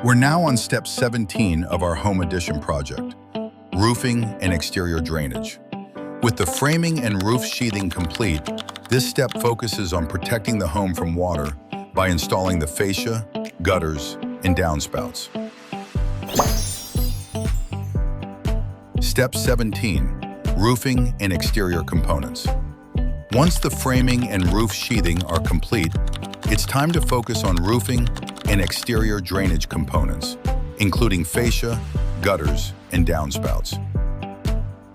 We're now on step 17 of our home addition project, roofing and exterior drainage. With the framing and roof sheathing complete, this step focuses on protecting the home from water by installing the fascia, gutters, and downspouts. Step 17, roofing and exterior components. Once the framing and roof sheathing are complete, it's time to focus on roofing and exterior drainage components, including fascia, gutters, and downspouts.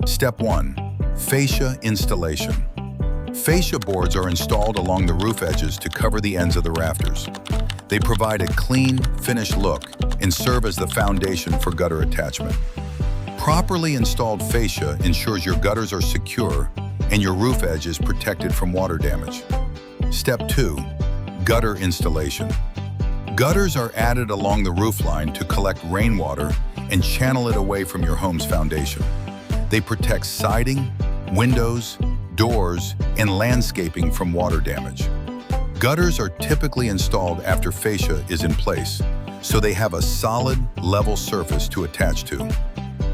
Step 1, fascia installation. Fascia boards are installed along the roof edges to cover the ends of the rafters. They provide a clean, finished look and serve as the foundation for gutter attachment. Properly installed fascia ensures your gutters are secure and your roof edge is protected from water damage. Step 2, gutter installation. Gutters are added along the roofline to collect rainwater and channel it away from your home's foundation. They protect siding, windows, doors, and landscaping from water damage. Gutters are typically installed after fascia is in place, so they have a solid, level surface to attach to.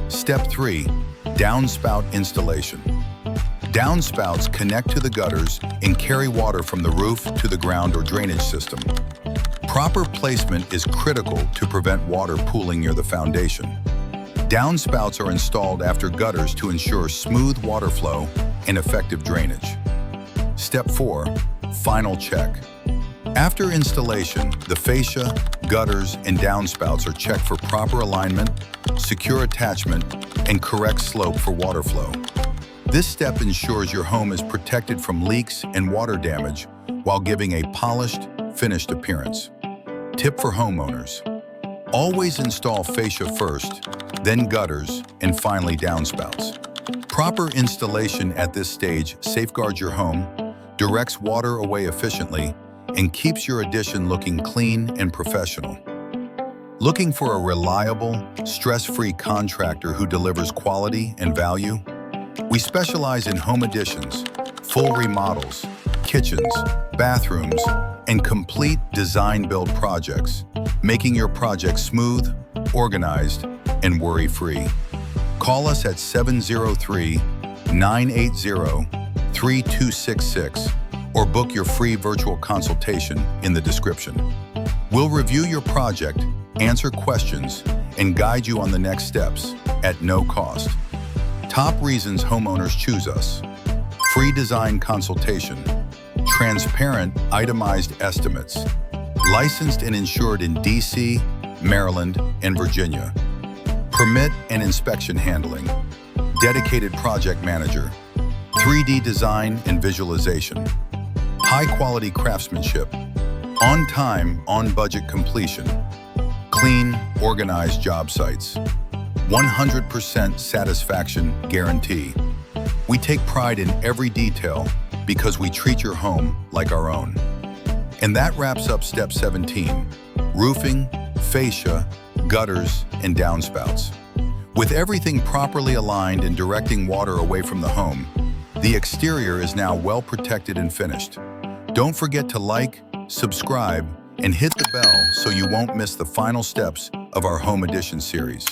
Step 3, downspout installation. Downspouts connect to the gutters and carry water from the roof to the ground or drainage system. Proper placement is critical to prevent water pooling near the foundation. Downspouts are installed after gutters to ensure smooth water flow and effective drainage. Step 4, final check. After installation, the fascia, gutters, and downspouts are checked for proper alignment, secure attachment, and correct slope for water flow. This step ensures your home is protected from leaks and water damage while giving a polished, finished appearance. Tip for homeowners: always install fascia first, then gutters, and finally downspouts. Proper installation at this stage safeguards your home, directs water away efficiently, and keeps your addition looking clean and professional. Looking for a reliable, stress-free contractor who delivers quality and value? We specialize in home additions, full remodels, kitchens, bathrooms, and complete design-build projects, making your project smooth, organized, and worry-free. Call us at 703-980-3266 or book your free virtual consultation in the description. We'll review your project, answer questions, and guide you on the next steps at no cost. Top reasons homeowners choose us: free design consultation, transparent itemized estimates, licensed and insured in DC, Maryland, and Virginia, permit and inspection handling, dedicated project manager, 3D design and visualization, high-quality craftsmanship, on-time, on-budget completion, clean, organized job sites, 100% satisfaction guarantee. We take pride in every detail because we treat your home like our own. And that wraps up step 17, roofing, fascia, gutters, and downspouts. With everything properly aligned and directing water away from the home, the exterior is now well protected and finished. Don't forget to like, subscribe, and hit the bell so you won't miss the final steps of our home addition series.